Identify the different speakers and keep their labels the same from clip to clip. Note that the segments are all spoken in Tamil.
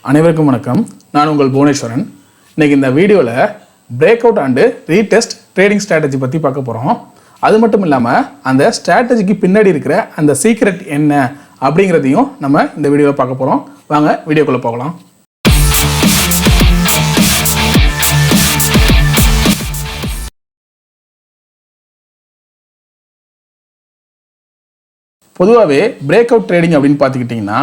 Speaker 1: அனைவருக்கும் வணக்கம். நான் உங்கள் புவனேஸ்வரன். இன்னைக்கு இந்த வீடியோவில் break out and retest trading strategy பற்றி பார்க்க போகிறோம். அது மட்டும் இல்லாமல் அந்த ஸ்ட்ராட்டஜிக்கு பின்னாடி இருக்கிற அந்த சீக்ரெட் என்ன அப்படிங்கிறதையும் நம்ம இந்த வீடியோவில் பார்க்க போகிறோம். வாங்க வீடியோக்குள்ளே போகலாம். பொதுவாகவே பிரேக் அவுட் ட்ரேடிங் அப்படின்னு பார்த்துக்கிட்டிங்கன்னா,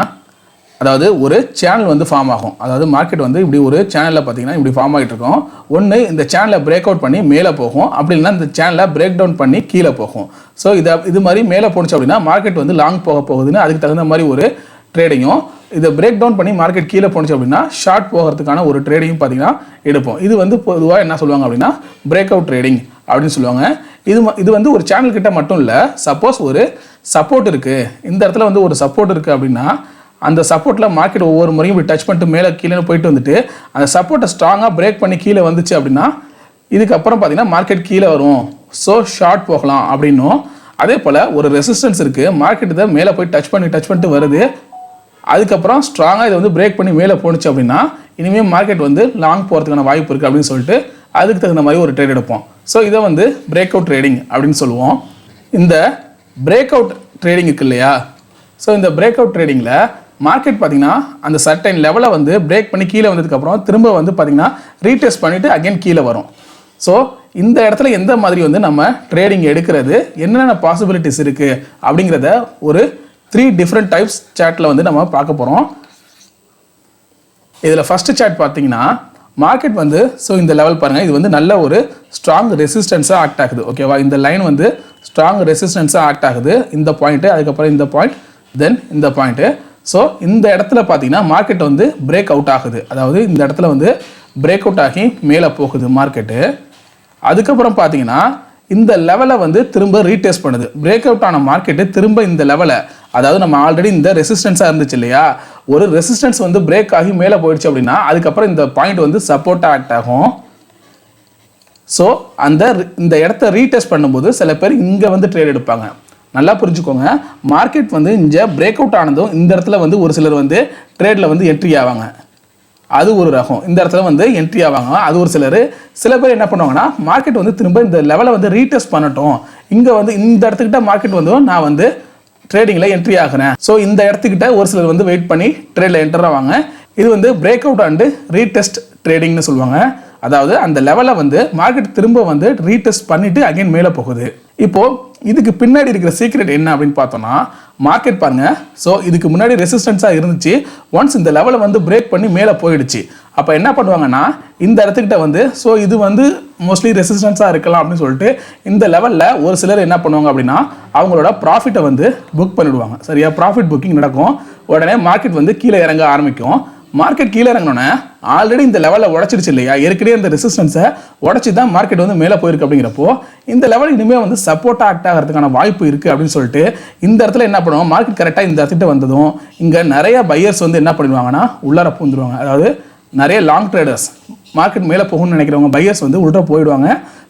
Speaker 1: அதாவது ஒரு சேனல் வந்து ஃபார்ம் ஆகும். அதாவது மார்க்கெட் வந்து இப்படி ஒரு சேனலில் பார்த்தீங்கன்னா இப்படி ஃபார்ம் ஆகிட்டு இருக்கும். ஒன்று இந்த சேனலை பிரேக் அவுட் பண்ணி மேலே போகும், அப்படி இல்லைன்னா இந்த சேனலை பிரேக் டவுன் பண்ணி கீழே போகும். ஸோ இது மாதிரி மேலே போணுச்சு அப்படின்னா மார்க்கெட் வந்து லாங் போக போகுதுன்னு அதுக்கு தகுந்த மாதிரி ஒரு ட்ரேடிங்கும், இதை பிரேக் டவுன் பண்ணி மார்க்கெட் கீழே போணுச்சு அப்படின்னா ஷார்ட் போகிறதுக்கான ஒரு ட்ரேடிங்கும் பார்த்தீங்கன்னா எடுப்போம். இது வந்து பொதுவாக என்ன சொல்லுவாங்க அப்படின்னா பிரேக் அவுட் ட்ரேடிங் அப்படின்னு சொல்லுவாங்க. இது வந்து ஒரு சேனல் கிட்ட மட்டும் இல்லை, சப்போஸ் ஒரு சப்போர்ட் இருக்குது, இந்த இடத்துல வந்து ஒரு சப்போர்ட் இருக்குது அப்படின்னா அந்த சப்போர்ட்டில் மார்க்கெட் ஒவ்வொரு முறையும் இப்படி டச் பண்ணிட்டு மேலே கீழே போயிட்டு வந்துட்டு அந்த சப்போர்ட்டை ஸ்ட்ராங்காக பிரேக் பண்ணி கீழே வந்துச்சு அப்படின்னா இதுக்கப்புறம் பார்த்தீங்கன்னா மார்க்கெட் கீழே வரும், ஸோ ஷார்ட் போகலாம் அப்படின்னும். அதே போல் ஒரு ரெசிஸ்டன்ஸ் இருக்குது, மார்க்கெட் இதை மேலே போய் டச் பண்ணிட்டு வருது, அதுக்கப்புறம் ஸ்ட்ராங்காக இதை வந்து பிரேக் பண்ணி மேலே போணுச்சு அப்படின்னா இனிமேல் மார்க்கெட் வந்து லாங் போகிறதுக்கான வாய்ப்பு இருக்குது அப்படின்னு சொல்லிட்டு அதுக்கு தகுந்த மாதிரி ஒரு ட்ரேட் எடுப்போம். ஸோ இதை வந்து பிரேக் அவுட் ட்ரேடிங் அப்படின்னு சொல்லுவோம். இந்த பிரேக் அவுட் ட்ரேடிங் இருக்கு இல்லையா, ஸோ இந்த பிரேக் அவுட் ட்ரேடிங்கில் மார்க்கெட் பார்த்தீங்கன்னா அந்த சர்டைன் லெவலை வந்து பிரேக் பண்ணி கீழே வந்ததுக்கப்புறம் திரும்ப வந்து பார்த்தீங்கன்னா ரீடெஸ்ட் பண்ணிவிட்டு அகைன் கீழே வரும். ஸோ இந்த இடத்துல எந்த மாதிரி வந்து நம்ம ட்ரேடிங் எடுக்கிறது, என்னென்ன பாசிபிலிட்டிஸ் இருக்குது அப்படிங்கிறத ஒரு 3 டிஃப்ரெண்ட் டைப்ஸ் சார்ட்டில் வந்து நம்ம பார்க்க போகிறோம். இதில் ஃபஸ்ட்டு சார்ட் பார்த்தீங்கன்னா மார்க்கெட் வந்து ஸோ இந்த லெவல் பாருங்கள், இது வந்து நல்ல ஒரு ஸ்ட்ராங் ரெசிஸ்டன்ஸாக ஆக்ட் ஆகுது. ஓகேவா, இந்த லைன் வந்து ஸ்ட்ராங் ரெசிஸ்டன்ஸாக ஆக்ட் ஆகுது. இந்த பாயிண்ட்டு, அதுக்கப்புறம் இந்த பாயிண்ட், தென் இந்த பாயிண்ட்டு. ஸோ இந்த இடத்துல பார்த்தீங்கன்னா மார்க்கெட் வந்து பிரேக் அவுட் ஆகுது, அதாவது இந்த இடத்துல வந்து பிரேக் அவுட் ஆகி மேலே போகுது மார்க்கெட்டு. அதுக்கப்புறம் பார்த்தீங்கன்னா இந்த லெவலை வந்து திரும்ப ரீடெஸ்ட் பண்ணுது. பிரேக் அவுட் ஆன மார்க்கெட்டு திரும்ப இந்த லெவலை, அதாவது நம்ம ஆல்ரெடி இந்த ரெசிஸ்டன்ஸாக இருந்துச்சு இல்லையா, ஒரு ரெசிஸ்டன்ஸ் வந்து பிரேக் ஆகி மேலே போயிடுச்சு அப்படின்னா அதுக்கப்புறம் இந்த பாயிண்ட் வந்து சப்போர்ட்டாக ஆக்ட் ஆகும். ஸோ இந்த இடத்த ரீடெஸ்ட் பண்ணும்போது சில பேர் இங்கே வந்து ட்ரேட் எடுப்பாங்க. நல்லா புரிஞ்சுக்கோங்க, மார்க்கெட் வந்து இங்கே பிரேக் அவுட் ஆனதும் இந்த இடத்துல வந்து ஒரு சிலர் வந்து ட்ரேடில் வந்து என்ட்ரி ஆவாங்க, அது ஒரு ரகம். இந்த இடத்துல வந்து என்ட்ரி ஆவாங்க, அது ஒரு சில பேர் என்ன பண்ணுவாங்கன்னா மார்க்கெட் வந்து திரும்ப இந்த லெவலை வந்து ரீடெஸ்ட் பண்ணட்டும், இங்கே வந்து இந்த இடத்துக்கிட்ட மார்க்கெட் வந்து நான் வந்து ட்ரேடிங்கில் என்ட்ரி ஆகிறேன், ஸோ இந்த இடத்துக்கிட்ட ஒரு சிலர் வந்து வெயிட் பண்ணி ட்ரேடில் என்டர் ஆவாங்க. இது வந்து பிரேக் அவுட் அண்டு ரீடெஸ்ட் ட்ரேடிங்னு சொல்லுவாங்க. அதாவது அந்த லெவலை வந்து மார்க்கெட் திரும்ப வந்து ரீடெஸ்ட் பண்ணிவிட்டு அகைன் மேலே போகுது. இப்போது இதுக்கு பின்னாடி இருக்கிற சீக்ரெட் என்ன அப்படின்னு பார்த்தோன்னா, மார்க்கெட் பாருங்கள், ஸோ இதுக்கு முன்னாடி ரெசிஸ்டன்ஸாக இருந்துச்சு, ஒன்ஸ் இந்த லெவலை வந்து பிரேக் பண்ணி மேலே போயிடுச்சு. அப்போ என்ன பண்ணுவாங்கன்னா இந்த இடத்துக்கிட்ட வந்து ஸோ இது வந்து மோஸ்ட்லி ரெசிஸ்டன்ஸாக இருக்கலாம் அப்படின்னு சொல்லிட்டு இந்த லெவலில் ஒரு சிலர் என்ன பண்ணுவாங்க அப்படின்னா அவங்களோட ப்ராஃபிட்டை வந்து புக் பண்ணிவிடுவாங்க. சரியா, ப்ராஃபிட் புக்கிங் நடக்கும். உடனே மார்க்கெட் வந்து கீழே இறங்க ஆரம்பிக்கும். மார்க்கெட் கீழே இறங்கினோன்னே ஆல்ரெடி இந்த லெவலில் உடச்சிருச்சு இல்லையா, ஏற்கனவே இந்த ரெசிஸ்டன்ஸை உடச்சி தான் மார்க்கெட் வந்து மேலே போயிருக்கு. அப்படிங்கிறப்போ இந்த லெவல் இனிமேல் வந்து சப்போர்ட்டாக ஆக்ட் ஆகிறதுக்கான வாய்ப்பு இருக்குது அப்படின்னு சொல்லிட்டு இந்த இடத்துல என்ன பண்ணுவோம், மார்க்கெட் கரெக்டாக இந்த இடத்துக்கிட்ட வந்ததும் இங்கே நிறைய பையர்ஸ் வந்து என்ன பண்ணிடுவாங்கன்னா உள்ளார பூந்துருவாங்க. அதாவது நிறைய லாங் ட்ரேடர்ஸ், மார்க்கெட் மேலே போகணும்னு நினைக்கிறவங்க பையர்ஸ் வந்து உள்ள போயிடுவாங்க.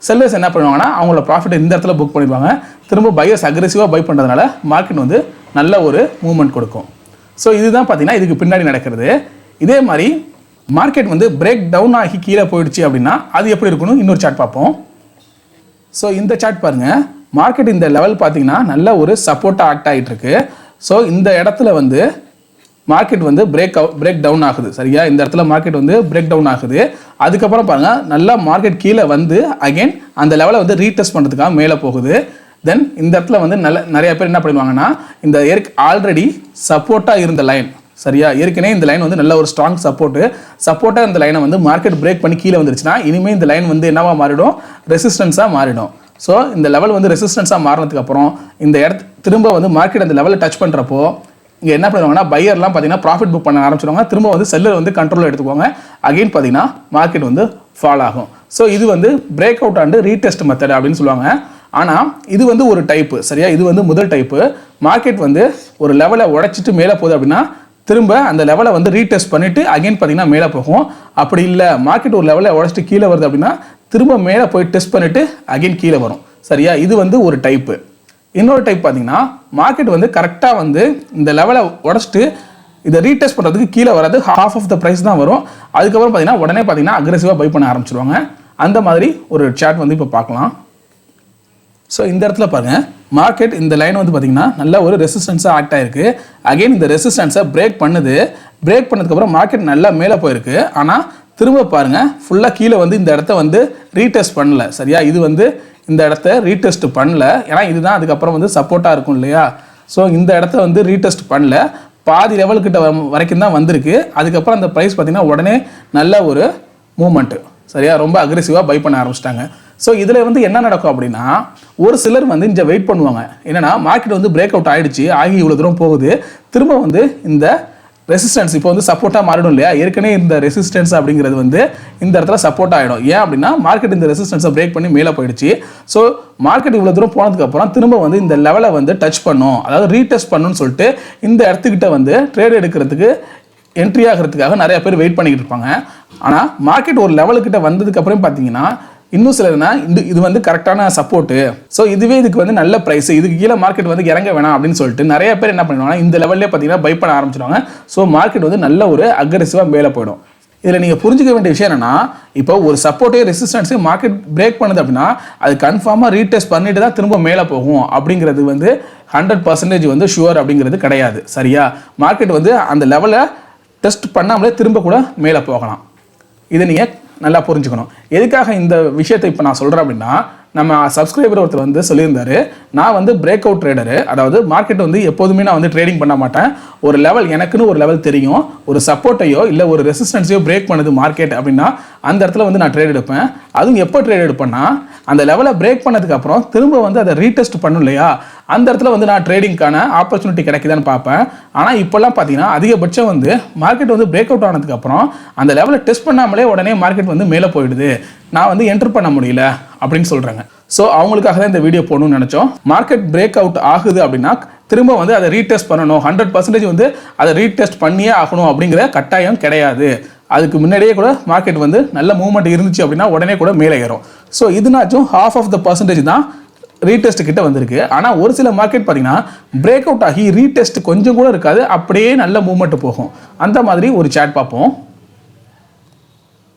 Speaker 1: செல்லர்ஸ் என்ன பண்ணுவாங்கன்னா அவங்களோட ப்ராஃபிட்டை இந்த இடத்துல புக் பண்ணிடுவாங்க. திரும்ப பையர்ஸ் அக்ரெசிவாக பை பண்ணுறதுனால மார்க்கெட் வந்து நல்ல ஒரு மூவ்மெண்ட் கொடுக்கும். ஸோ இதுதான் பார்த்தீங்கன்னா இதுக்கு பின்னாடி நடக்கிறது. இதே மாதிரி மார்க்கெட் வந்து பிரேக் டவுன் ஆகி கீழே போயிடுச்சு அப்படின்னா அது எப்படி இருக்கணும், இன்னொரு சார்ட் பார்ப்போம். ஸோ இந்த சார்ட் பாருங்கள், மார்க்கெட் இந்த லெவல் பார்த்தீங்கன்னா நல்ல ஒரு சப்போர்ட்டாக ஆக்ட் ஆகிட்டு இருக்கு. ஸோ இந்த இடத்துல வந்து மார்க்கெட் வந்து பிரேக் டவுன் ஆகுது. சரியா, இந்த இடத்துல மார்க்கெட் வந்து பிரேக் டவுன் ஆகுது. அதுக்கப்புறம் பாருங்கள் நல்லா மார்க்கெட் கீழே வந்து அகைன் அந்த லெவலை வந்து ரீடெஸ்ட் பண்ணுறதுக்காக மேலே போகுது. தென் இந்த இடத்துல வந்து நிறைய பேர் என்ன பண்ணுவாங்கன்னா இந்த ஆல்ரெடி சப்போர்ட்டாக இருந்த லைன், சரியா, ஏற்கனவே இந்த லைன் வந்து நல்ல ஒரு ஸ்ட்ராங் சப்போர்ட்டாக இந்த லைனை வந்து மார்க்கெட் பிரேக் பண்ணி கீழே வந்துருச்சுன்னா இனிமேல் இந்த லைன் வந்து என்னவா மாறிடும், ரெசிஸ்டன்ஸாக மாறிடும். ஸோ இந்த லெவல் வந்து ரெசிஸ்டன்ஸாக மாறினதுக்கு அப்புறம் இந்த திரும்ப வந்து மார்க்கெட் அந்த லெவலை டச் பண்ணுறப்போ இங்கே என்ன பண்ணுவாங்கன்னா பையர்லாம் பார்த்தீங்கன்னா ப்ராஃபிட் புக் பண்ண ஆரம்பிச்சிடுவாங்க. திரும்ப வந்து செல்லர் வந்து கண்ட்ரோலில் எடுத்துக்குவாங்க. அகெயின் பார்த்தீங்கன்னா மார்க்கெட் வந்து ஃபால் ஆகும். ஸோ இது வந்து break out and retest method அப்படின்னு சொல்லுவாங்க. ஆனால் இது வந்து ஒரு டைப்பு. சரியா, இது வந்து முதல் டைப்பு. மார்க்கெட் வந்து ஒரு லெவலை உடைச்சிட்டு மேலே போகுது அப்படின்னா திரும்ப அந்த லெவலை வந்து ரீடெஸ்ட் பண்ணிவிட்டு அகைன் பார்த்தீங்கன்னா மேலே போகும். அப்படி இல்லை மார்க்கெட் ஒரு லெவலை உடச்சிட்டு கீழே வருது அப்படின்னா திரும்ப மேலே போய் டெஸ்ட் பண்ணிவிட்டு அகைன் கீழே வரும். சரியா, இது வந்து ஒரு டைப்பு. இன்னொரு டைப் பார்த்தீங்கன்னா மார்க்கெட் வந்து கரெக்டாக வந்து இந்த லெவலை உடச்சிட்டு இதை ரீடெஸ்ட் பண்ணுறதுக்கு கீழே வராது, half ஆஃப் த ப்ரைஸ் தான் வரும். அதுக்கப்புறம் பார்த்தீங்கன்னா உடனே பார்த்தீங்கன்னா அக்ரெசிவாக பை பண்ண ஆரம்பிச்சிருவாங்க. அந்த மாதிரி ஒரு சார்ட் வந்து இப்போ பார்க்கலாம். ஸோ இந்த இடத்துல பாருங்கள், மார்க்கெட் இந்த லைன் வந்து பார்த்தீங்கன்னா நல்ல ஒரு ரெசிஸ்டன்ஸாக ஆக்ட் ஆகிருக்கு. அகெயின் இந்த ரெசிஸ்டன்ஸை பிரேக் பண்ணுது. பிரேக் பண்ணதுக்கப்புறம் மார்க்கெட் நல்லா மேலே போயிருக்கு. ஆனால் திரும்ப பாருங்கள், ஃபுல்லாக கீழே வந்து இந்த இடத்த வந்து ரீடெஸ்ட் பண்ணல. சரியா, இது வந்து இந்த இடத்த ரீடெஸ்ட் பண்ணல. ஏன்னா இதுதான் அதுக்கப்புறம் வந்து சப்போர்ட்டாக இருக்கும் இல்லையா. ஸோ இந்த இடத்த வந்து ரீடெஸ்ட் பண்ணல, பாதி லெவல்கிட்ட வரைக்கும் தான் வந்திருக்கு. அதுக்கப்புறம் அந்த ப்ரைஸ் பார்த்தீங்கன்னா உடனே நல்ல ஒரு மூமெண்ட்டு, சரியா, ரொம்ப அக்ரெசிவாக பை பண்ண ஆரம்பிச்சிட்டாங்க. ஸோ இதில் வந்து என்ன நடக்கும் அப்படின்னா, ஒரு சிலர் வந்து இங்கே வெயிட் பண்ணுவாங்க. என்னென்னா மார்க்கெட் வந்து பிரேக் அவுட் ஆகிடுச்சு, ஆகி இவ்வளோ தூரம் போகுது, திரும்ப வந்து இந்த ரெசிஸ்டன்ஸ் இப்போ வந்து சப்போர்ட்டாக மாறிடும் இல்லையா. ஏற்கனவே இந்த ரெசிஸ்டன்ஸ் அப்படிங்கிறது வந்து இந்த இடத்துல சப்போர்ட் ஆகிடும். ஏன் அப்படின்னா மார்க்கெட் இந்த ரெசிஸ்டன்ஸை பிரேக் பண்ணி மேலே போயிடுச்சு. ஸோ மார்க்கெட் இவ்வளோ தூரம் போனதுக்கப்புறம் திரும்ப வந்து இந்த லெவலை வந்து டச் பண்ணும், அதாவது ரீடெஸ்ட் பண்ணணும்னு சொல்லிட்டு இந்த இடத்துக்கிட்ட வந்து ட்ரேட் எடுக்கிறதுக்கு என்ட்ரி ஆகிறதுக்காக நிறைய பேர் வெயிட் பண்ணிக்கிட்டு இருப்பாங்க. ஆனால் மார்க்கெட் ஒரு லெவலுக்கிட்ட வந்ததுக்கப்புறம் பார்த்தீங்கன்னா இன்னும் சிலர்னா இது வந்து கரெக்டான சப்போர்ட்டு, ஸோ இதுவே இதுக்கு வந்து நல்ல ப்ரைஸ், இதுக்கு கீழே மார்க்கெட் வந்து இறங்க வேணாம் அப்படின்னு சொல்லிட்டு நிறைய பேர் என்ன பண்ணுவாங்கன்னா இந்த லெவல்லே பார்த்தீங்கன்னா பை பண்ண ஆரம்பிச்சிடுவாங்க. ஸோ மார்க்கெட் வந்து நல்ல ஒரு அக்ரெசிவாக மேலே போயிடும். இதில் நீங்கள் புரிஞ்சிக்க வேண்டிய விஷயம் என்னன்னா, இப்போ ஒரு சப்போர்ட்டையும் ரெசிஸ்டன்ஸையும் மார்க்கெட் பிரேக் பண்ணுது அப்படின்னா அது கன்ஃபார்மாக ரீடெஸ்ட் பண்ணிட்டு தான் திரும்ப மேலே போகும். அப்படிங்கிறது வந்து 100% வந்து ஷுவர் அப்படிங்கிறது கிடையாது. சரியா, மார்க்கெட் வந்து அந்த லெவலை டெஸ்ட் பண்ணாமலே திரும்ப கூட மேலே போகலாம். இதை நீங்கள் நல்லா புரிஞ்சுக்கணும். எதுக்காக இந்த விஷயத்தை இப்போ நான் சொல்கிறேன் அப்படின்னா, நம்ம சப்ஸ்கிரைபர் ஒருத்தர் வந்து சொல்லியிருந்தாரு, நான் வந்து பிரேக் அவுட் ட்ரேடரு, அதாவது மார்க்கெட் வந்து எப்போதுமே நான் வந்து ட்ரேடிங் பண்ண மாட்டேன். ஒரு லெவல் எனக்குன்னு ஒரு லெவல் தெரியும், ஒரு சப்போர்ட்டையோ இல்லை ஒரு ரெசிஸ்டன்ஸையோ பிரேக் பண்ணுது மார்க்கெட் அப்படின்னா அந்த இடத்துல வந்து நான் ட்ரேட் எடுப்பேன். அதுவும் எப்போ ட்ரேட் எடுப்பேன்னா அந்த லெவலை பிரேக் பண்ணதுக்கப்புறம் திரும்ப வந்து அதை ரீடெஸ்ட் பண்ணும் இல்லையா, அந்த இடத்துல வந்து நான் ட்ரேடிங்கான ஆப்பர்ச்சுனிட்டி கிடைக்குதான்னு பார்ப்பேன். ஆனால் இப்போல்லாம் பார்த்தீங்கன்னா அதிகபட்சம் வந்து மார்க்கெட் வந்து பிரேக் அவுட் ஆனதுக்கப்புறம் அந்த லெவலை டெஸ்ட் பண்ணாமலே உடனே மார்க்கெட் வந்து மேலே போயிடுது, நான் வந்து என்டர் பண்ண முடியல அப்படின்னு சொல்கிறாங்க. ஸோ அவங்களுக்காக தான் இந்த வீடியோ போடணும்னு நினச்சோம். மார்க்கெட் பிரேக் அவுட் ஆகுது அப்படின்னா திரும்ப வந்து அதை ரீடெஸ்ட் பண்ணணும், 100% வந்து அதை ரீடெஸ்ட் பண்ணியே ஆகணும் அப்படிங்கிற கட்டாயம் கிடையாது. அதுக்கு முன்னாடியே கூட மார்க்கெட் வந்து நல்ல மூவ்மெண்ட் இருந்துச்சு அப்படின்னா உடனே கூட மேலே ஏறும். ஸோ இதுனாச்சும் 1/2% தான் ரீடெஸ்ட் கிட்ட வந்திருக்கு. ஆனால் ஒரு சில மார்க்கெட் பார்த்தீங்கன்னா பிரேக் அவுட் ஆகி ரீடெஸ்ட் கொஞ்சம் கூட இருக்காது, அப்படியே நல்ல மூவ்மெண்ட் போகும். அந்த மாதிரி ஒரு சார்ட் பார்ப்போம்.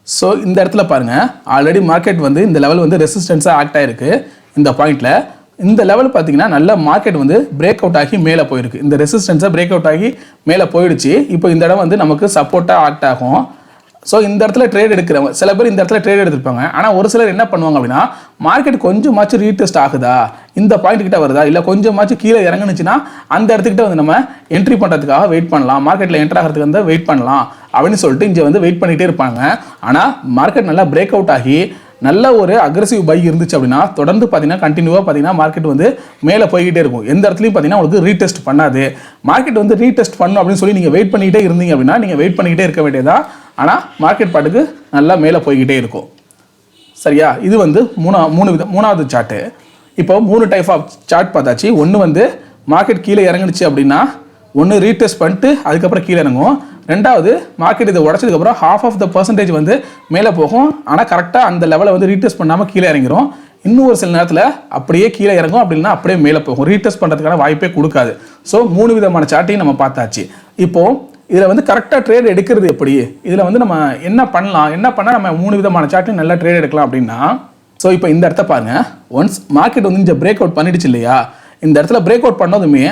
Speaker 1: ஸோ இந்த இடத்துல பாருங்கள், ஆல்ரெடி மார்க்கெட் வந்து இந்த லெவல் வந்து ரெசிஸ்டன்ஸாக ஆக்ட் ஆகிருக்கு. இந்த பாயிண்டில் இந்த லெவல் பார்த்தீங்கன்னா நல்ல மார்க்கெட் வந்து பிரேக் அவுட் ஆகி மேலே போயிருக்கு. இந்த ரெசிஸ்டன்ஸை பிரேக் அவுட் ஆகி மேலே போயிடுச்சு. இப்போ இந்த இடம் வந்து நமக்கு சப்போர்ட்டாக ஆக்ட் ஆகும். ஸோ இந்த இடத்துல ட்ரேட் எடுக்கிறவங்க சில பேர் இந்த இடத்துல ட்ரேட் எடுத்திருப்பாங்க. ஆனால் ஒரு சிலர் என்ன பண்ணுவாங்க அப்படின்னா, மார்க்கெட் கொஞ்சமாச்சும் ரீடெஸ்ட் ஆகுதா, இந்த பாயிண்ட் கிட்ட வருதா, இல்லை கொஞ்சமாச்சும் கீழே இறங்குனுச்சுன்னா அந்த இடத்துக்கிட்ட வந்து நம்ம என்ட்ரி பண்ணுறதுக்காக வெயிட் பண்ணலாம், மார்க்கெட்டில் என்ட்ரு ஆகிறதுக்கு வந்து வெயிட் பண்ணலாம் அப்படின்னு சொல்லிட்டு இங்கே வந்து வெயிட் பண்ணிகிட்டே இருப்பாங்க. ஆனால் மார்க்கெட் நல்லா பிரேக் அவுட் ஆகி நல்ல ஒரு அக்ரெசிவ் பை இருந்துச்சு அப்படின்னா தொடர்ந்து பார்த்தீங்கன்னா கண்டினியூவாக பார்த்தீங்கன்னா மார்க்கெட் வந்து மேலே போய்கிட்டே இருக்கும். எந்த இடத்துலையும் பார்த்தீங்கன்னா உங்களுக்கு ரீடெஸ்ட் பண்ணாது. மார்க்கெட் வந்து ரீடெஸ்ட் பண்ணும் அப்படின்னு சொல்லி நீங்கள் வெயிட் பண்ணிக்கிட்டே இருந்தீங்க அப்படின்னா நீங்கள் வெயிட் பண்ணிக்கிட்டே இருக்க வேண்டியதான். ஆனால் மார்க்கெட் பாட்டுக்கு நல்லா மேலே போய்கிட்டே இருக்கும். சரியா, இது வந்து மூணாவது சார்ட்டு. இப்போ 3 டைப் ஆஃப் சார்ட் பார்த்தாச்சு. ஒன்று வந்து மார்க்கெட் கீழே இறங்குனுச்சு அப்படின்னா ஒன்று ரீடெஸ்ட் பண்ணிட்டு அதுக்கப்புறம் கீழே இறங்கும். ரெண்டாவது மார்க்கெட் இதை உடச்சதுக்கப்புறம் 1/2% வந்து மேலே போகும். ஆனால் கரெக்டாக அந்த லெவலை வந்து ரீடெஸ்ட் பண்ணாமல் கீழே இறங்கிடும். இன்னும் ஒரு சில நேரத்தில் அப்படியே கீழே இறங்கும், அப்படின்னா அப்படியே மேலே போகும். ரீடெஸ்ட் பண்ணுறதுக்கான வாய்ப்பே கொடுக்காது. ஸோ 3 விதமான சார்ட்டையும் நம்ம பார்த்தாச்சு. இப்போது இதில் வந்து கரெக்டாக ட்ரேட் எடுக்கிறது எப்படி, இதில் வந்து நம்ம என்ன பண்ணலாம், என்ன பண்ணால் நம்ம 3 விதமான சார்ட்டையும் நல்லா ட்ரேட் எடுக்கலாம் அப்படின்னா, ஸோ இப்போ இந்த இடத்த பாருங்கள். ஒன்ஸ் மார்க்கெட் வந்து இங்கே பிரேக் அவுட் பண்ணிடுச்சு இல்லையா, இந்த இடத்துல பிரேக் அவுட் பண்ணதுமே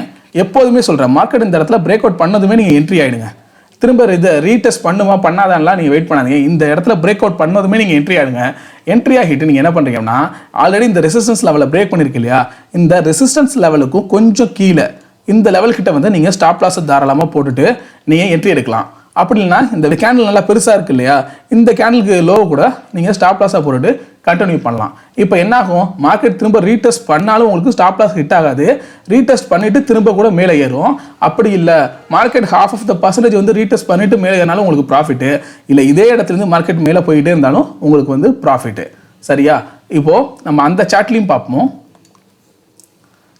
Speaker 1: எப்போதுமே சொல்கிறேன், மார்க்கெட் இந்த இடத்துல பிரேக் அவுட் பண்ணதுமே நீங்கள் என்ட்ரி ஆகிடுங்க. திரும்ப இதை ரீடெஸ்ட் பண்ணுமா பண்ணாதான்லாம் நீங்கள் வெயிட் பண்ணாதீங்க. இந்த இடத்துல பிரேக் அவுட் பண்ணதுமே நீங்கள் என்ட்ரி ஆகிடுங்க. என்ட்ரி ஆகிட்டு நீங்கள் என்ன பண்ணுறீங்கன்னா, ஆல்ரெடி இந்த ரெசிஸ்டன்ஸ் லெவலில் பிரேக் பண்ணியிருக்கு இல்லையா, இந்த ரெசிஸ்டன்ஸ் லெவலுக்கும் கொஞ்சம் கீழே இந்த லெவல் கிட்ட வந்து நீங்கள் ஸ்டாப் லாஸை தாராளமாக போட்டுட்டு நீங்கள் என்ட்ரி எடுக்கலாம். அப்படி இல்லைனா இந்த கேண்டில் நல்லா பெருசாக இருக்குது இல்லையா, இந்த கேண்டிலுக்கு லோ கூட நீங்கள் ஸ்டாப் லாஸாக போட்டுட்டு கண்டினியூ பண்ணலாம். இப்போ என்னாகும், மார்க்கெட் திரும்ப ரீடெஸ்ட் பண்ணாலும் உங்களுக்கு ஸ்டாப் லாஸ் ஹிட் ஆகாது, ரீடெஸ்ட் பண்ணிவிட்டு திரும்ப கூட மேலே ஏறும். அப்படி இல்லை மார்க்கெட் 1/2% வந்து ரீடெஸ்ட் பண்ணிவிட்டு மேலே ஏறினாலும் உங்களுக்கு ப்ராஃபிட்டு, இல்லை இதே இடத்துலேருந்து மார்க்கெட் மேலே போயிட்டே இருந்தாலும் உங்களுக்கு வந்து ப்ராஃபிட்டு. சரியா, இப்போது நம்ம அந்த சார்ட்லேயும் பார்ப்போம்.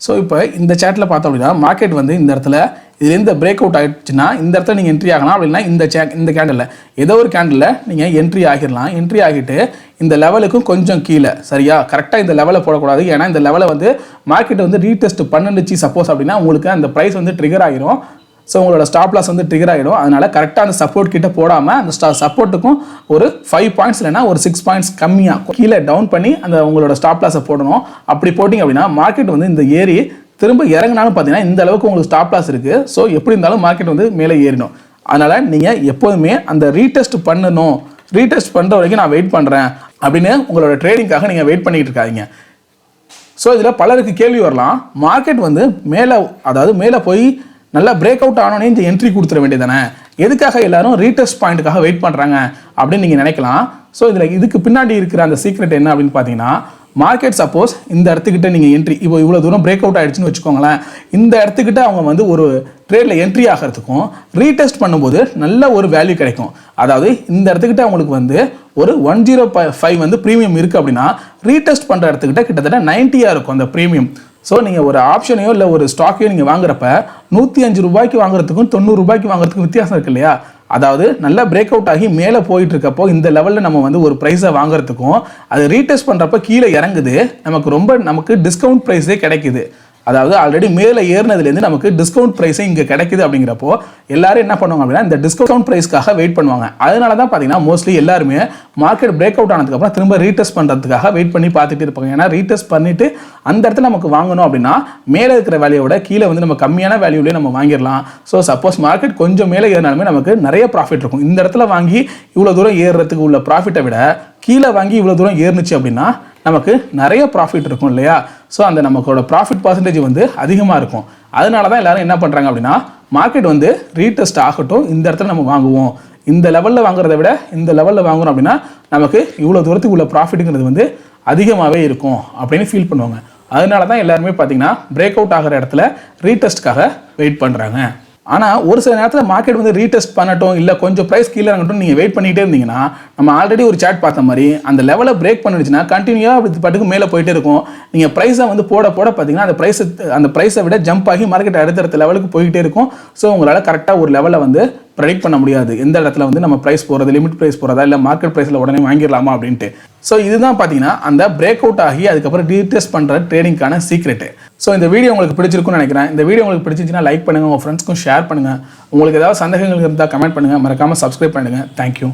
Speaker 1: ஸோ இப்போ இந்த சார்ட்டில் பார்த்தோம் அப்படின்னா மார்க்கெட் வந்து இந்த இடத்துல இதுலேருந்து பிரேக் அவுட் ஆகிடுச்சுன்னா இந்த இடத்துல நீங்கள் என்ட்ரி ஆகலாம். அப்படின்னா இந்த கேண்டில் ஏதோ ஒரு கேண்டில் நீங்கள் என்ட்ரி ஆகிடலாம். என்ட்ரி ஆகிட்டு இந்த லெவலுக்கும் கொஞ்சம் கீழே, சரியா, கரெக்டாக இந்த லெவலை போடக்கூடாது. ஏன்னா இந்த லெவலை வந்து மார்க்கெட் வந்து ரீடெஸ்ட் பண்ணுச்சு சப்போஸ் அப்படின்னா உங்களுக்கு அந்த ப்ரைஸ் வந்து ட்ரிகர் ஆகிரும். ஸோ உங்களோட ஸ்டாப் லாஸ் வந்து ட்ரிகர் ஆகிடும். அதனால கரெக்டாக அந்த சப்போர்ட் கிட்ட போடாமல் அந்த சப்போர்ட்டுக்கும் ஒரு 5 பாயிண்ட்ஸ் இல்லைனா ஒரு 6 பாயிண்ட்ஸ் கம்மியாக கீழே டவுன் பண்ணி அந்த உங்களோட ஸ்டாப் லாஸை போடணும். அப்படி போட்டிங்க அப்படின்னா மார்க்கெட் வந்து இந்த ஏறி திரும்ப இறங்கினாலும் பார்த்தீங்கன்னா இந்த அளவுக்கு உங்களுக்கு ஸ்டாப் லாஸ் இருக்குது. ஸோ எப்படி இருந்தாலும் மார்க்கெட் வந்து மேலே ஏறிடும். அதனால் நீங்கள் எப்போதுமே அந்த ரீடெஸ்ட் பண்ணணும், ரீடெஸ்ட் பண்ணுற வரைக்கும் நான் வெயிட் பண்ணுறேன் அப்படின்னு உங்களோட ட்ரேடிங்காக நீங்கள் வெயிட் பண்ணிகிட்டு இருக்காதீங்க. ஸோ இதில் பலருக்கு கேள்வி வரலாம், மார்க்கெட் வந்து மேலே போய் நல்லா பிரேக் அவுட் ஆனோடனே இந்த என்ட்ரி கொடுத்துட வேண்டியதானே, எதுக்காக எல்லாரும் ரீடெஸ்ட் பாயிண்ட்டுக்காக வெயிட் பண்ணுறாங்க அப்படின்னு நீங்கள் நினைக்கலாம். ஸோ இதுக்கு பின்னாடி இருக்கிற அந்த சீக்ரெட் என்ன அப்படின்னு பார்த்தீங்கன்னா, மார்க்கெட் சப்போஸ் இந்த இடத்துக்கிட்ட நீங்கள் என்ட்ரி இவ்வளோ தூரம் பிரேக் அவுட் ஆகிடுச்சுன்னு வச்சுக்கோங்களேன், இந்த இடத்துக்கிட்ட அவங்க வந்து ஒரு ட்ரேடில் என்ட்ரி ஆகிறதுக்கும் ரீடெஸ்ட் பண்ணும்போது நல்ல ஒரு வேல்யூ கிடைக்கும். அதாவது இந்த இடத்துக்கிட்ட அவங்களுக்கு வந்து ஒரு 105 வந்து ப்ரீமியம் இருக்குது அப்படின்னா ரீடெஸ்ட் பண்ணுற இடத்துக்கிட்ட கிட்டத்தட்ட 90 இருக்கும் அந்த ப்ரீமியம். ஸோ நீங்கள் ஒரு ஆப்ஷனையோ இல்லை ஒரு ஸ்டாக்கையோ நீங்கள் வாங்குறப்ப 105 ரூபாய்க்கு வாங்குறதுக்கும் 90 ரூபாய்க்கு வாங்குறதுக்கும் வித்தியாசம் இருக்கு இல்லையா. அதாவது நல்லா பிரேக் அவுட் ஆகி மேலே போயிட்டு இருக்கப்போ இந்த லெவலில் நம்ம வந்து ஒரு ப்ரைஸை வாங்குறதுக்கும் அது ரீடெஸ்ட் பண்ணுறப்ப கீழே இறங்குது, நமக்கு டிஸ்கவுண்ட் ப்ரைஸே கிடைக்குது. அதாவது ஆல்ரெடி மேலே ஏறினதுலேருந்து நமக்கு டிஸ்கவுண்ட் ப்ரைஸே இங்கே கிடைக்குது. அப்படிங்கிறப்போ எல்லாரும் என்ன பண்ணுவாங்க அப்படின்னா இந்த டிஸ்கவுண்ட் ப்ரைஸ்க்காக வெயிட் பண்ணுவாங்க. அதனால தான் பார்த்தீங்கன்னா மோஸ்ட்லி எல்லாருமே மார்க்கெட் பிரேக் அவுட் ஆனதுக்கப்புறம் திரும்ப ரீடெஸ்ட் பண்ணுறதுக்காக வெயிட் பண்ணி பார்த்துட்டு இருப்பாங்க. ஏன்னா ரீடெஸ்ட் பண்ணிட்டு அந்த இடத்துல நமக்கு வாங்கணும் அப்படின்னா மேலே இருக்கிற வேல்யூவோட கீழே வந்து நம்ம கம்மியான வேல்யூலேயே நம்ம வாங்கிடலாம். ஸோ சப்போஸ் மார்க்கெட் கொஞ்சம் மேலே ஏறினாலுமே நமக்கு நிறைய ப்ராஃபிட் இருக்கும். இந்த இடத்துல வாங்கி இவ்வளோ தூரம் ஏறுறதுக்கு உள்ள ப்ராஃபிட்டை விட கீழே வாங்கி இவ்வளோ தூரம் ஏறுனுச்சு அப்படின்னா நமக்கு நிறைய ப்ராஃபிட் இருக்கும் இல்லையா. ஸோ அந்த நமக்கோட ப்ராஃபிட் பர்சன்டேஜ் வந்து அதிகமாக இருக்கும். அதனால தான் எல்லாரும் என்ன பண்ணுறாங்க அப்படின்னா மார்க்கெட் வந்து ரீடெஸ்ட் ஆகட்டும், இந்த இடத்துல நம்ம வாங்குவோம், இந்த லெவலில் வாங்குறத விட இந்த லெவலில் வாங்குறோம் அப்படின்னா நமக்கு இவ்வளோ தூரத்துக்கு உள்ள ப்ராஃபிட்டுங்கிறது வந்து அதிகமாகவே இருக்கும் அப்படின்னு ஃபீல் பண்ணுவாங்க. அதனால தான் எல்லாருமே பார்த்தீங்கன்னா பிரேக் அவுட் ஆகிற இடத்துல ரீடெஸ்ட்காக வெயிட் பண்ணுறாங்க. ஆனால் ஒரு சில நேரத்தில் மார்க்கெட் வந்து ரீடெஸ்ட் பண்ணட்டும் இல்லை கொஞ்சம் ப்ரைஸ் கீழே இறங்கட்டும் நீங்கள் வெயிட் பண்ணிகிட்டே இருந்தீங்கன்னா நம்ம ஆல்ரெடி ஒரு சார்ட் பார்த்த மாதிரி அந்த லெவலை பிரேக் பண்ணிடுச்சுன்னா கண்டினியூவாக அப்படி பாட்டுக்கு மேலே போயிட்டே இருக்கும். நீங்கள் ப்ரைஸை வந்து போட பார்த்தீங்கன்னா அந்த ப்ரைஸை விட ஜம்ப் ஆகி மார்க்கெட் அடுத்தடுத்த லெவலுக்கு போய்கிட்டே இருக்கும். ஸோ உங்களால் கரெக்டாக ஒரு லெவலை வந்து ப்ரெடிக்ட் பண்ண முடியாது, எந்த இடத்துல வந்து நம்ம ப்ரைஸ் போகிறது, லிமிட் ப்ரைஸ் போகிறதா இல்லை மார்க்கெட் ப்ரைஸில் உடனே வாங்கிடலாமா அப்படின்ட்டு. ஸோ இதுதான் பார்த்தீங்கன்னா அந்த பிரேக் அவுட் ஆகி அதுக்கப்புறம் ரீடெஸ்ட் பண்ணுற ட்ரேடிங்கான சீக்ரெட்டு. ஸோ இந்த வீடியோ உங்களுக்கு பிடிச்சிருக்குன்னு நினைக்கிறேன். இந்த வீடியோ உங்களுக்கு பிடிச்சிருந்துச்சுன்னா லைக் பண்ணுங்கள், உங்கள் ஃப்ரெண்ட்ஸ்க்கும் ஷேர் பண்ணுங்கள். உங்களுக்கு ஏதாவது சந்தேகங்கள் இருந்தால் கமெண்ட் பண்ணுங்கள், மறக்காமல் சப்ஸ்கிரைப் பண்ணுங்கள். தேங்க்யூ.